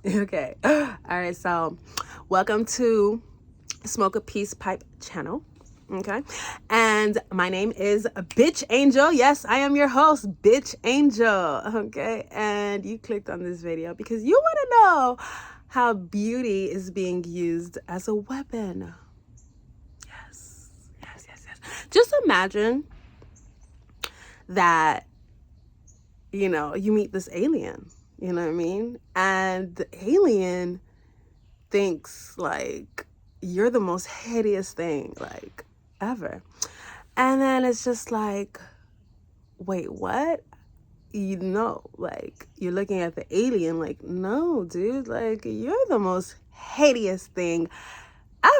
Okay. All right. So, welcome to Smoke a Peace Pipe channel. Okay. And my name is Bitch Angel. Yes, I am your host, Bitch Angel. Okay. And you clicked on this video because you want to know how beauty is being used as a weapon. Yes. Yes, yes, yes. Just imagine that, you meet this alien, you know what I mean? And the alien thinks like you're the most hideous thing like ever. And then it's just like, wait, what? Like you're looking at the alien like, no, dude, like you're the most hideous thing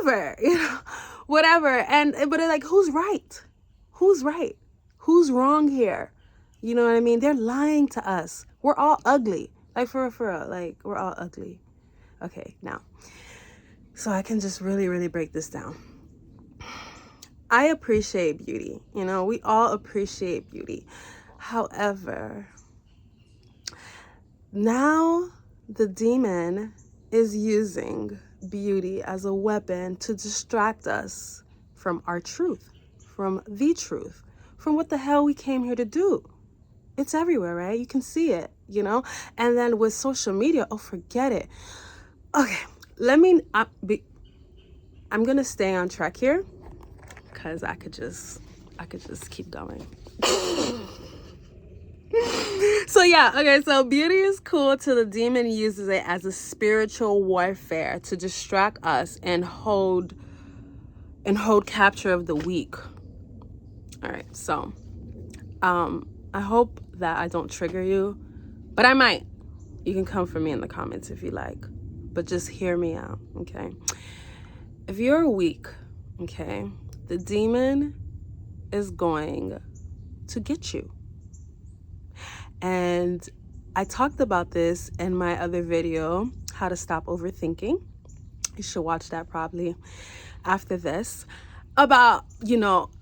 ever, whatever. But like, who's right? Who's right? Who's wrong here? You know what I mean? They're lying to us. We're all ugly. Like for real, like we're all ugly. Okay, now, so I can just really, really break this down. I appreciate beauty. We all appreciate beauty. However, now the demon is using beauty as a weapon to distract us from our truth, from the truth, from what the hell we came here to do. It's everywhere, right? You can see it, And then with social media, oh, forget it. Okay, I'm gonna stay on track here because I could just keep going. So yeah, okay, so beauty is cool till the demon uses it as a spiritual warfare to distract us and hold capture of the weak. All right, so I hope that I don't trigger you, but I might. You can come for me in the comments if you like, but just hear me out, okay? If you're weak, okay, the demon is going to get you. And I talked about this in my other video, how to stop overthinking. You should watch that probably after this, about,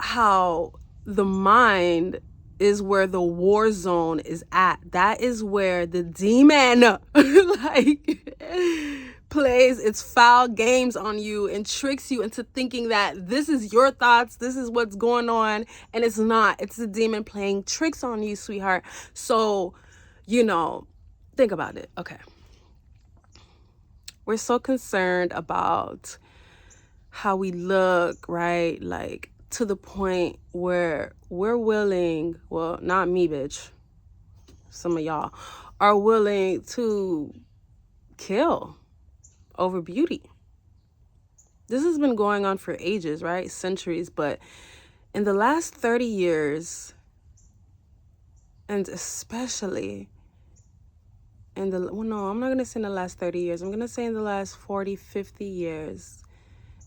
how the mind is where the war zone is at. That is where the demon like plays its foul games on you and tricks you into thinking that this is your thoughts, this is what's going on, and it's not. It's the demon playing tricks on you, sweetheart. So, think about it. Okay. We're so concerned about how we look, right? Like to the point where we're willing, well, not me, bitch, some of y'all are willing to kill over beauty. This has been going on for ages, right? Centuries. But in the last 30 years, and especially I'm not going to say in the last 30 years. I'm going to say in the last 40, 50 years,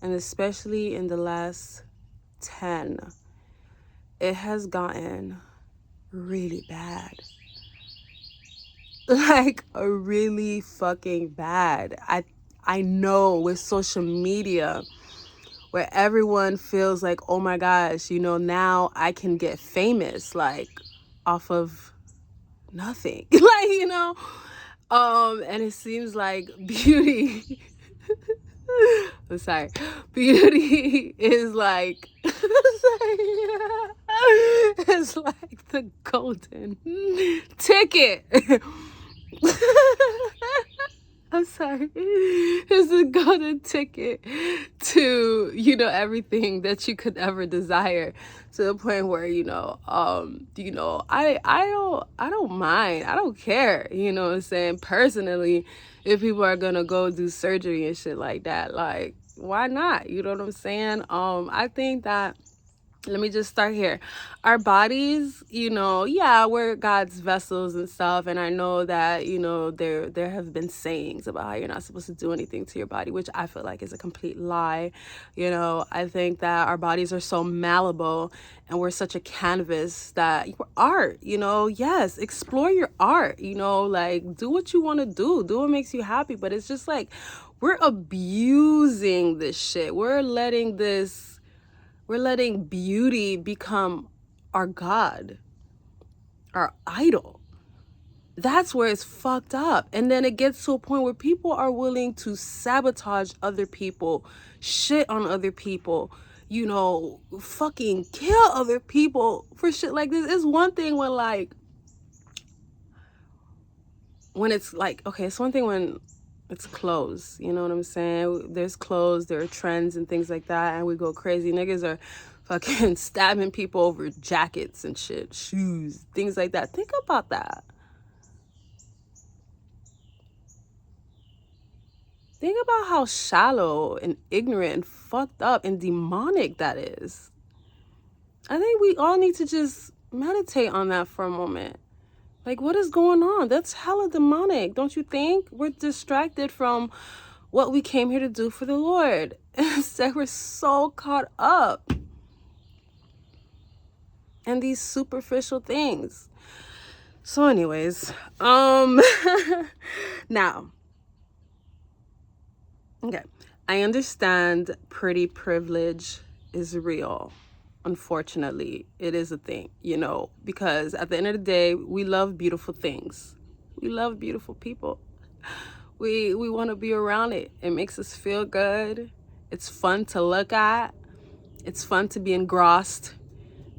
and especially in the last 10, it has gotten really bad. Like really fucking bad. I know with social media where everyone feels like, oh my gosh, now I can get famous like off of nothing. Like, and it seems like beauty I'm sorry. Beauty is like it's like the golden ticket. I'm sorry. It's the golden ticket to, everything that you could ever desire, to the point where, I don't mind. I don't care, what I'm saying? Personally, if people are gonna go do surgery and shit like that, like, why not? You know what I'm saying? I think that, let me just start here. Our bodies, we're God's vessels and stuff. And I know that, there have been sayings about how you're not supposed to do anything to your body, which I feel like is a complete lie. I think that our bodies are so malleable and we're such a canvas that art, yes, explore your art, like do what you want to do what makes you happy. But it's just like, we're abusing this shit. We're letting beauty become our God, our idol. That's where it's fucked up. And then it gets to a point where people are willing to sabotage other people, shit on other people, fucking kill other people for shit like this. It's one thing when it's like, okay, it's one thing when it's clothes, you know what I'm saying? There's clothes, there are trends and things like that, and we go crazy. Niggas are fucking stabbing people over jackets and shit, shoes, things like that. Think about that. Think about how shallow and ignorant and fucked up and demonic that is. I think we all need to just meditate on that for a moment. Like, what is going on? That's hella demonic, don't you think? We're distracted from what we came here to do for the Lord. Instead, we're so caught up in these superficial things. So anyways, now, okay, I understand pretty privilege is real. Unfortunately, it is a thing, because at the end of the day, we love beautiful things. We love beautiful people. We want to be around it. It makes us feel good. It's fun to look at. It's fun to be engrossed.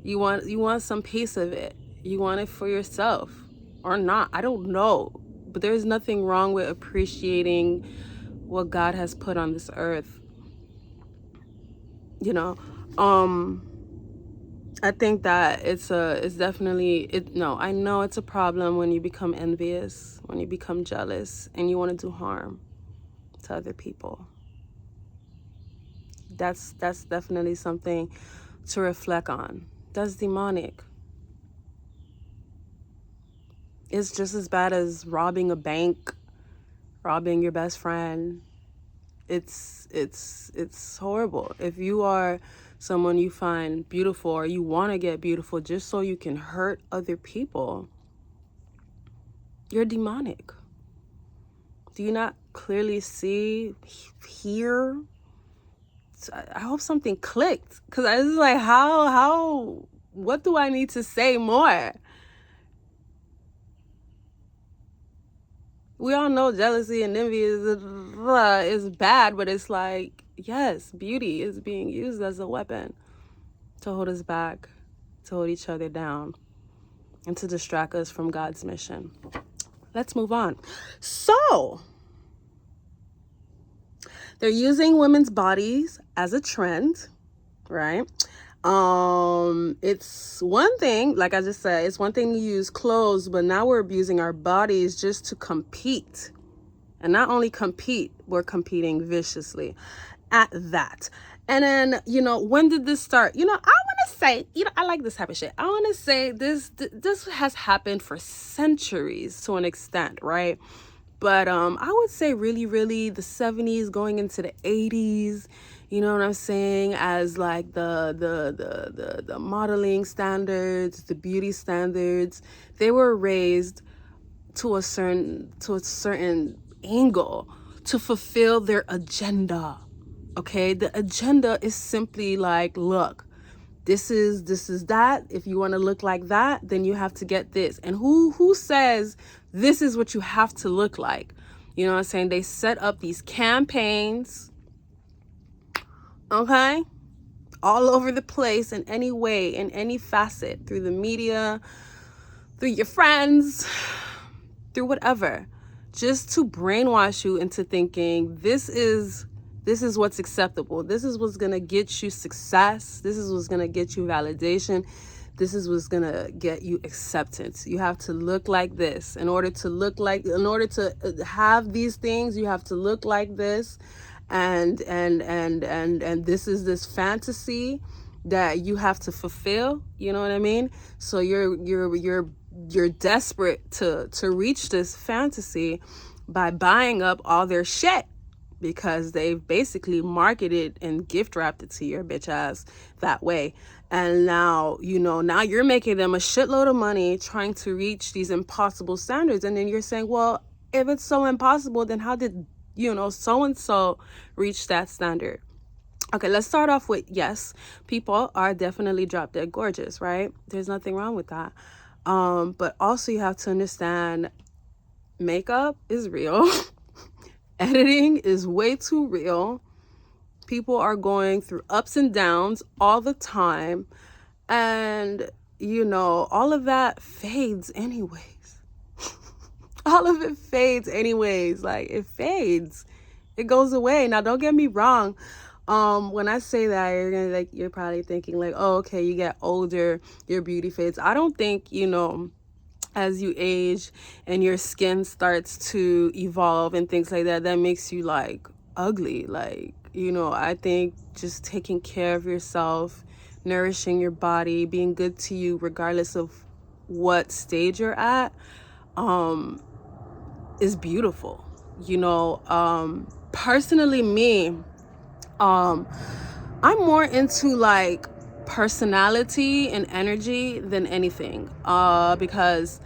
You want some piece of it. You want it for yourself or not. I don't know. But there's nothing wrong with appreciating what God has put on this earth. I think that I know it's a problem when you become envious, when you become jealous, and you want to do harm to other people. That's definitely something to reflect on. That's demonic. It's just as bad as robbing a bank, robbing your best friend. It's horrible. If you are someone you find beautiful or you want to get beautiful just so you can hurt other people, you're demonic. Do you not clearly see, hear? I hope something clicked, because I was like, what do I need to say more? We all know jealousy and envy is bad, but it's like, yes, beauty is being used as a weapon to hold us back, to hold each other down, and to distract us from God's mission. Let's move on. So, they're using women's bodies as a trend, right? It's one thing, like I just said, it's one thing to use clothes, but now we're abusing our bodies just to compete. And not only compete, we're competing viciously at that. And then, when did this start? I want to say, I like this type of shit. I want to say this has happened for centuries to an extent, right? But I would say really, really the 70s going into the 80s, you know what I'm saying, as like the modeling standards, the beauty standards, they were raised to a certain angle to fulfill their agenda. Okay, the agenda is simply like, look, this is that. If you want to look like that, then you have to get this. And who says this is what you have to look like? You know what I'm saying? They set up these campaigns, okay, all over the place, in any way, in any facet, through the media, through your friends, through whatever, just to brainwash you into thinking this is what's acceptable. This is what's going to get you success. This is what's going to get you validation. This is what's going to get you acceptance. You have to look like this. In order to have these things, you have to look like this. And this is this fantasy that you have to fulfill. You know what I mean? So you're desperate to reach this fantasy by buying up all their shit, because they've basically marketed and gift wrapped it to your bitch ass that way. And now, now you're making them a shitload of money trying to reach these impossible standards. And then you're saying, well, if it's so impossible, then how did, so-and-so reach that standard? Okay, let's start off with, yes, people are definitely drop dead gorgeous, right? There's nothing wrong with that. But also you have to understand makeup is real. Editing is way too real. People are going through ups and downs all the time. And, you know, all of that fades anyways. All of it fades anyways. Like, it fades. It goes away. Now, don't get me wrong. When I say that, you're probably thinking like, oh, okay, you get older, your beauty fades. I don't think, you know, as you age and your skin starts to evolve and things like that, that makes you like ugly. Like, you know, I think just taking care of yourself, nourishing your body, being good to you regardless of what stage you're at, is beautiful. You know, personally me, I'm more into like personality and energy than anything, because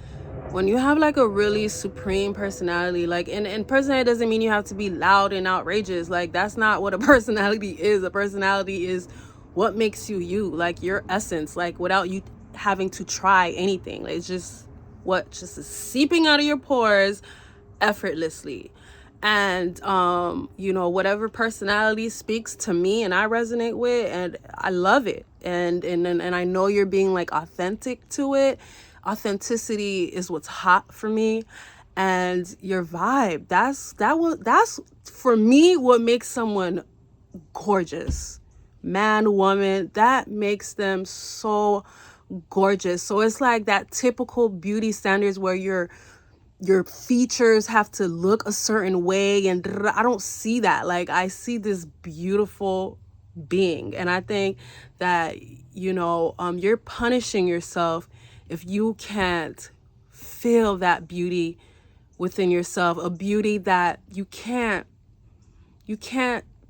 when you have like a really supreme personality, like, and personality doesn't mean you have to be loud and outrageous. Like, that's not what a personality is. A personality is what makes you you, like your essence, like without you having to try anything. Like, it's just what just is seeping out of your pores effortlessly. And you know, whatever personality speaks to me and I resonate with, and I love it, and I know you're being like authentic to it. Authenticity is what's hot for me. And your vibe, that's for me what makes someone gorgeous. Man, woman, that makes them so gorgeous. So it's like that typical beauty standards where your features have to look a certain way, and I don't see that. Like, I see this beautiful being, and I think that, you know, you're punishing yourself if you can't feel that beauty within yourself, a beauty that you can't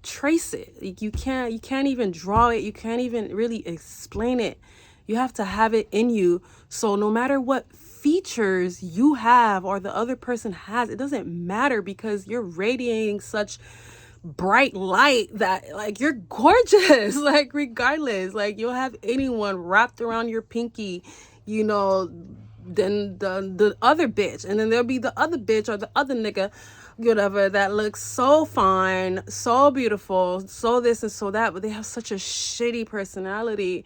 trace it. Like, you can't even draw it. You can't even really explain it. You have to have it in you. So no matter what features you have or the other person has, it doesn't matter, because you're radiating such bright light that like you're gorgeous. Like, regardless, like you'll have anyone wrapped around your pinky, you know, then the other bitch, and then there'll be the other bitch or the other nigga, whatever, that looks so fine, so beautiful, so this and so that, but they have such a shitty personality.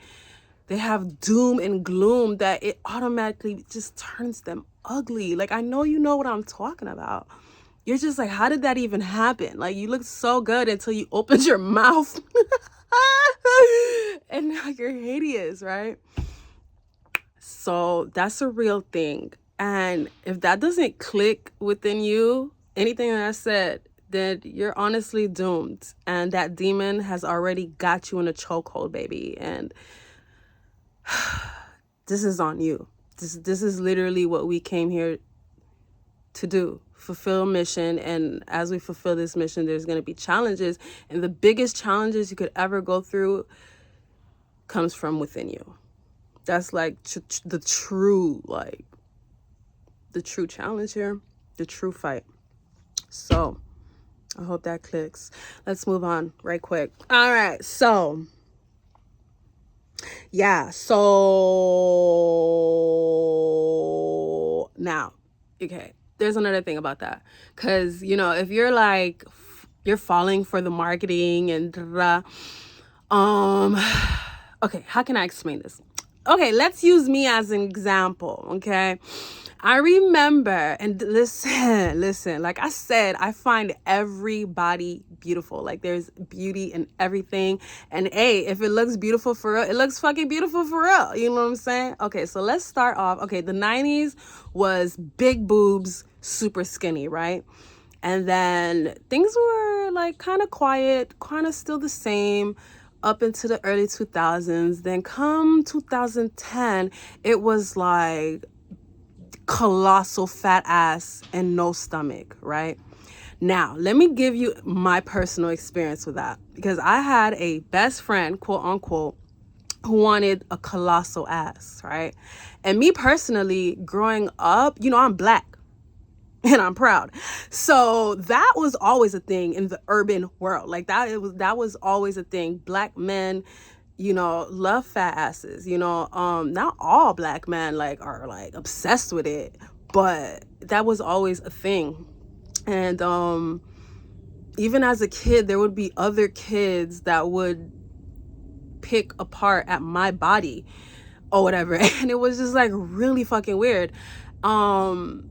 They have doom and gloom that it automatically just turns them ugly. Like, I know you know what I'm talking about. You're just like, how did that even happen? Like, you look so good until you opened your mouth. And now you're hideous, right? So that's a real thing. And if that doesn't click within you, anything that I said, then you're honestly doomed. And that demon has already got you in a chokehold, baby. And this is on you. This is literally what we came here to do. Fulfill a mission. And as we fulfill this mission, there's going to be challenges. And the biggest challenges you could ever go through comes from within you. That's like the true challenge here, the true fight. So I hope that clicks. Let's move on right quick. All right. So yeah. So now, okay, there's another thing about that. Cause, you know, if you're like, you're falling for the marketing and okay, how can I explain this? Okay, let's use me as an example, okay? I remember, and listen, like I said, I find everybody beautiful. Like, there's beauty in everything. And hey, if it looks beautiful for real, it looks fucking beautiful for real. You know what I'm saying? Okay, so let's start off. Okay, the 90s was big boobs, super skinny, right? And then things were like kind of quiet, kind of still the same up into the early 2000s. Then come 2010, it was like colossal fat ass and no stomach, right? Now, let me give you my personal experience with that, because I had a best friend, quote unquote, who wanted a colossal ass, right? And me personally, growing up, you know, I'm black. And I'm proud. So that was always a thing in the urban world. Like that was always a thing. Black men, you know, love fat asses. You know, not all black men like are like obsessed with it, but that was always a thing. And even as a kid, there would be other kids that would pick apart at my body or whatever, and it was just like really fucking weird. So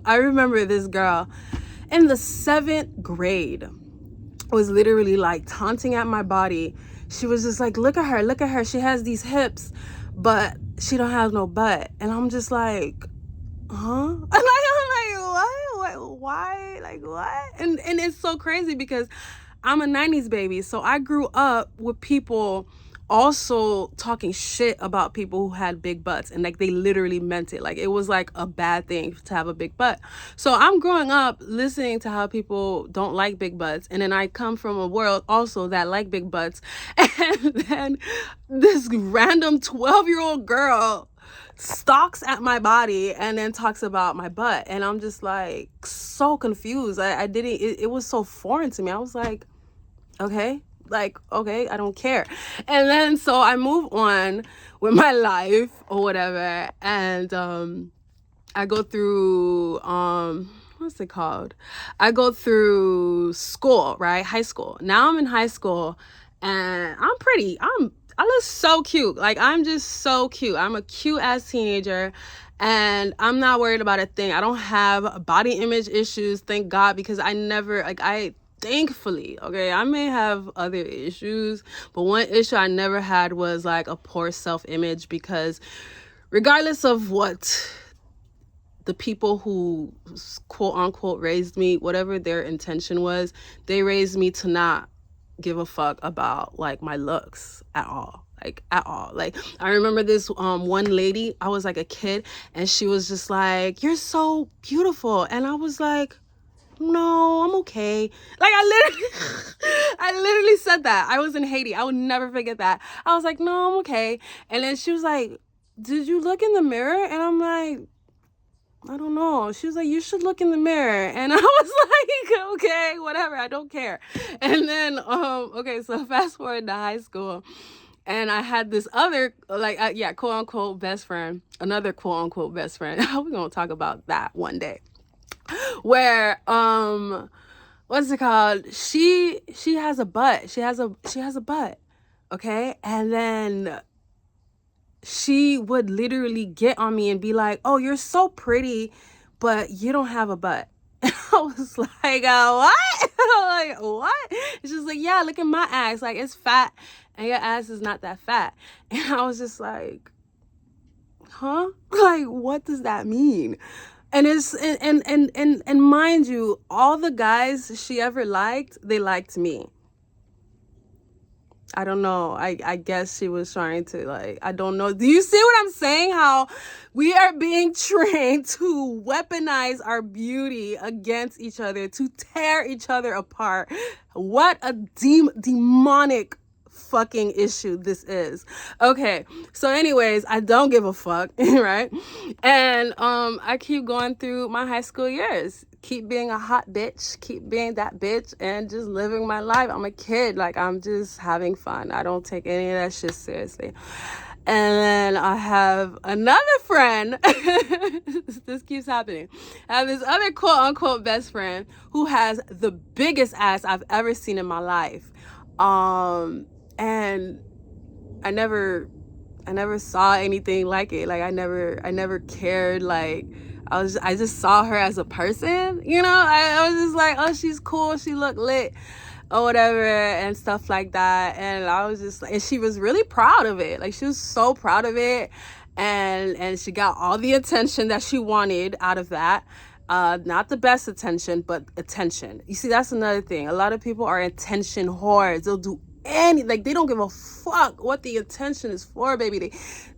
I remember this girl in the 7th grade was literally like taunting at my body. She was just like, look at her, she has these hips but she don't have no butt. And I'm just like, huh? And I'm like, what? Why? Like, what? And it's so crazy because I'm a 90s baby, so I grew up with people also talking shit about people who had big butts, and like they literally meant it. Like it was like a bad thing to have a big butt. So I'm growing up listening to how people don't like big butts, and then I come from a world also that like big butts. And then this random 12-year-old girl stalks at my body and then talks about my butt, and I'm just like so confused. I didn't, it was so foreign to me. I was like, okay, like, okay, I don't care. And then so I move on with my life or whatever, and I go through what's it called? I go through school, right? High school. Now I'm in high school, and I look so cute. Like, I'm just so cute. I'm a cute ass teenager, and I'm not worried about a thing. I don't have body image issues, thank God, because I never, like, thankfully, okay, I may have other issues, but one issue I never had was like a poor self-image, because regardless of what the people who quote unquote raised me, whatever their intention was, they raised me to not give a fuck about like my looks at all. Like at all. Like I remember this one lady, I was like a kid, and she was just like, "You're so beautiful." And I was like, no, I'm okay. Like I literally said that. I was in Haiti. I would never forget that. I was like, no, I'm okay. And then she was like, did you look in the mirror? And I'm like, I don't know. She was like, you should look in the mirror. And I was like, okay, whatever, I don't care. And then okay, so fast forward to high school, and I had this other, like, yeah, quote unquote best friend, another quote unquote best friend. We're gonna talk about that one day, where what's it called, she has a butt, she has a butt, okay? And then she would literally get on me and be like, oh, you're so pretty, but you don't have a butt. And I was like, what? Like, what? It's just like, yeah, look at my ass, like it's fat and your ass is not that fat. And I was just like, huh? Like, what does that mean? And it's and mind you, all the guys she ever liked, they liked me. I don't know. I guess she was trying to, like, I don't know. Do you see what I'm saying? How we are being trained to weaponize our beauty against each other, to tear each other apart. What a demonic fucking issue this is. Okay, so anyways, I don't give a fuck, right? And I keep going through my high school years, keep being a hot bitch, keep being that bitch, and just living my life. I'm a kid, like I'm just having fun. I don't take any of that shit seriously. And then I have another friend. This keeps happening. I have this other quote unquote best friend who has the biggest ass I've ever seen in my life. And I never saw anything like it. Like I never cared. Like I just saw her as a person, you know? I was just like, oh, she's cool, she looked lit or whatever and stuff like that. And I was just like, and she was really proud of it. Like she was so proud of it, and she got all the attention that she wanted out of that. Not the best attention, but attention. You see, that's another thing. A lot of people are attention whores. They'll do like they don't give a fuck what the attention is for, baby.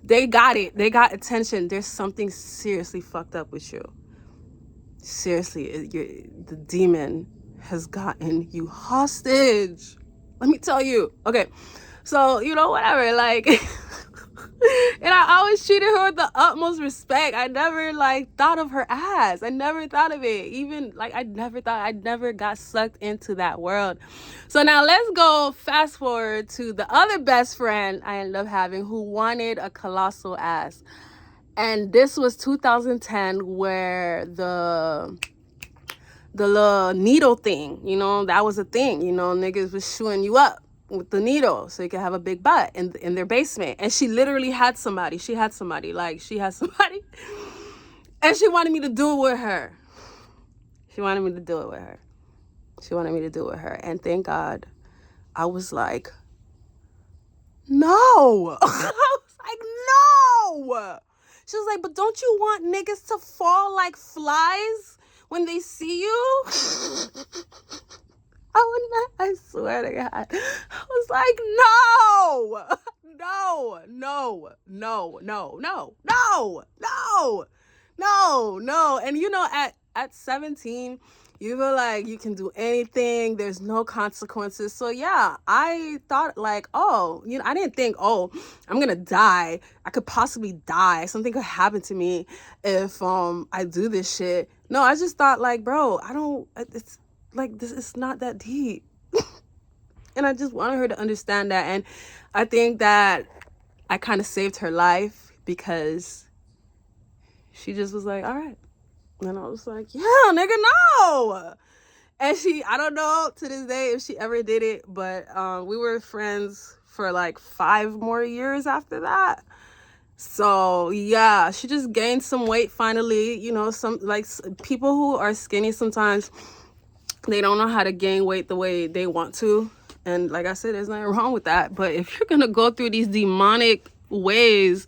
They got it. They got attention. There's something seriously fucked up with you. Seriously, the demon has gotten you hostage. Let me tell you. Okay, so you know, whatever, like and I always treated her with the utmost respect. I never like thought of her ass. I never thought of it. Even like I never got sucked into that world. So now let's go fast forward to the other best friend I ended up having, who wanted a colossal ass. And this was 2010, where the little needle thing, you know, that was a thing. You know, niggas was shooing you up with the needle so you could have a big butt in their basement. And she literally had somebody. She had somebody. And she wanted me to do it with her. She wanted me to do it with her. And thank God, I was like, no. I was like, no. She was like, but don't you want niggas to fall like flies when they see you? I swear to God. I was like, no. And you know, at 17, you feel like you can do anything. There's no consequences. So yeah, I thought like, oh, you know, I didn't think, oh, I'm gonna die. I could possibly die. Something could happen to me if I do this shit. No, I just thought like, bro, it's like, this is not that deep. And I just wanted her to understand that. And I think that I kind of saved her life, because she just was like, all right. And I was like, yeah, nigga, no. And I don't know to this day if she ever did it, but we were friends for like 5 more years after that. So yeah, she just gained some weight finally. You know, some like people who are skinny, sometimes they don't know how to gain weight the way they want to. And like I said, there's nothing wrong with that. But if you're going to go through these demonic ways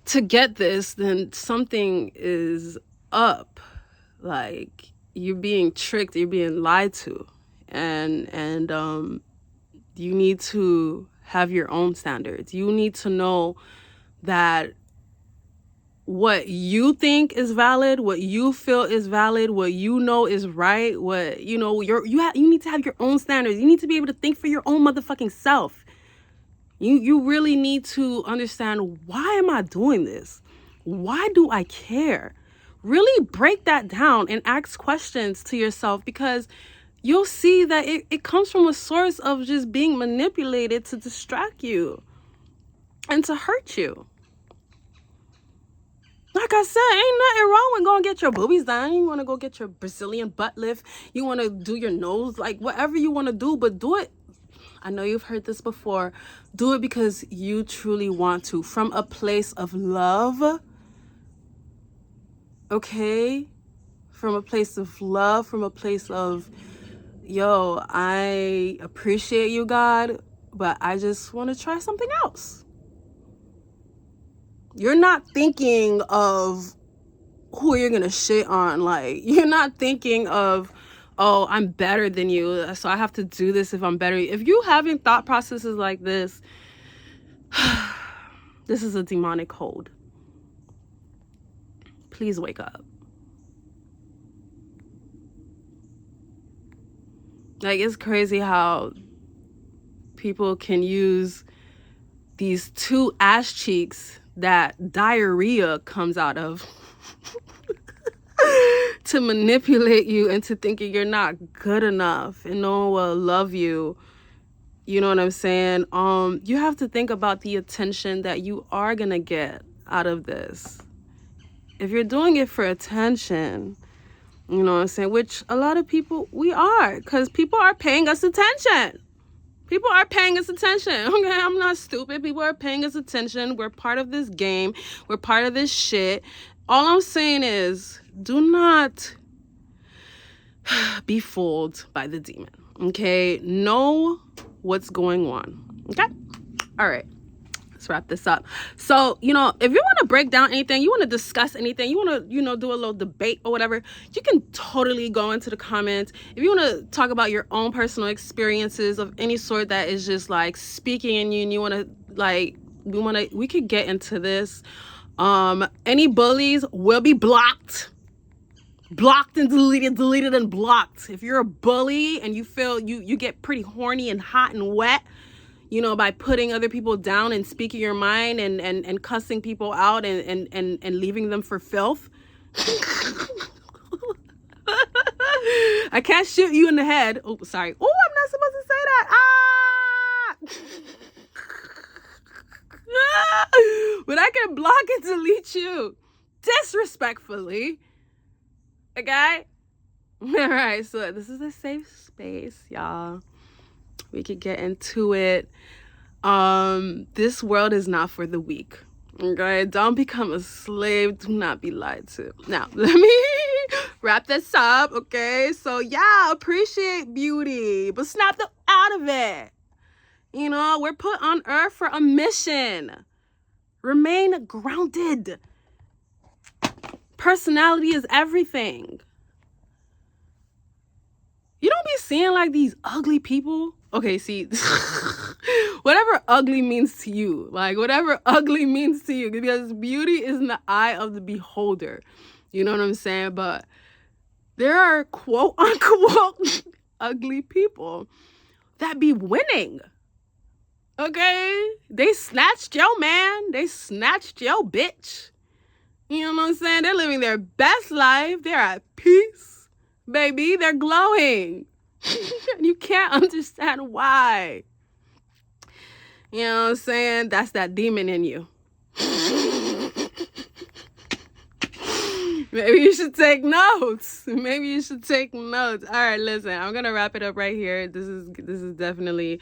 to get this, then something is up. Like, you're being tricked, you're being lied to. And you need to have your own standards. You need to know that what you think is valid, what you feel is valid, what you know is right, what you know, you need to have your own standards. You need to be able to think for your own motherfucking self. You really need to understand, why am I doing this? Why do I care? Really break that down and ask questions to yourself, because you'll see that it comes from a source of just being manipulated to distract you and to hurt you. Like I said, ain't nothing wrong with going to get your boobies done. You want to go get your Brazilian butt lift. You want to do your nose, like whatever you want to do, but do it. I know you've heard this before. Do it because you truly want to, from a place of love. Okay? From a place of love, from a place of, yo, I appreciate you, God, but I just want to try something else. You're not thinking of who you're gonna shit on. Like, you're not thinking of, oh, I'm better than you, so I have to do this if I'm better. If you having thought processes like this, this is a demonic hold. Please wake up. Like, it's crazy how people can use these 2 ass cheeks that diarrhea comes out of to manipulate you into thinking you're not good enough and no one will love you. You know what I'm saying? You have to think about the attention that you are gonna get out of this. If you're doing it for attention, you know what I'm saying? Which a lot of people, we are, because people are paying us attention. People are paying us attention. Okay, I'm not stupid. People are paying us attention. We're part of this game. We're part of this shit. All I'm saying is, do not be fooled by the demon. Okay? Know what's going on. Okay? All right. Let's wrap this up. So, you know, if you want to break down anything, you want to discuss anything, you want to, you know, do a little debate or whatever, you can totally go into the comments. If you want to talk about your own personal experiences of any sort that is just like speaking in you, and you want to like, we could get into this. Any bullies will be blocked and deleted and blocked. If you're a bully and you feel you get pretty horny and hot and wet, you know, by putting other people down and speaking your mind and cussing people out and leaving them for filth. I can't shoot you in the head. Oh, sorry. Oh, I'm not supposed to say that. But I can block and delete you disrespectfully. Okay? All right, so this is a safe space, y'all. We could get into it. This world is not for the weak. Okay, don't become a slave. Do not be lied to. Now, let me wrap this up. Okay, so yeah, appreciate beauty, but snap out of it. You know, we're put on earth for a mission. Remain grounded. Personality is everything. You don't be seeing like these ugly people. Okay, see, whatever ugly means to you, like whatever ugly means to you, because beauty is in the eye of the beholder. You know what I'm saying? But there are quote unquote ugly people that be winning. Okay? They snatched your man. They snatched your bitch. You know what I'm saying? They're living their best life. They're at peace. Baby, they're glowing. You can't understand why. You know what I'm saying? That's that demon in you. Maybe you should take notes. Maybe you should take notes. All right, listen, I'm going to wrap it up right here. This is definitely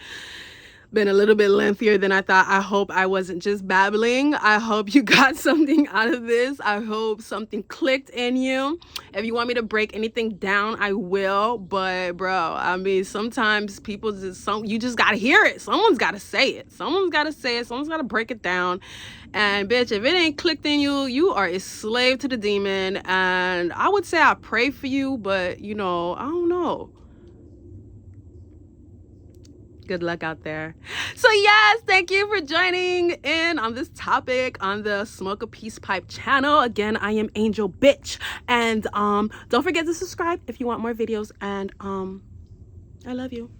been a little bit lengthier than I thought. I hope I wasn't just babbling. I hope you got something out of this. I hope something clicked in you. If you want me to break anything down, I will. But bro, I mean, sometimes people you just gotta hear it. Someone's gotta say it. Someone's gotta say it. Someone's gotta break it down. And bitch, if it ain't clicked in you, you are a slave to the demon. And I would say I pray for you, but you know, I don't know. Good luck out there. So yes, thank you for joining in on this topic on the Smoke a Peace Pipe channel. Again, I am Angel Bitch, and don't forget to subscribe if you want more videos, and I love you.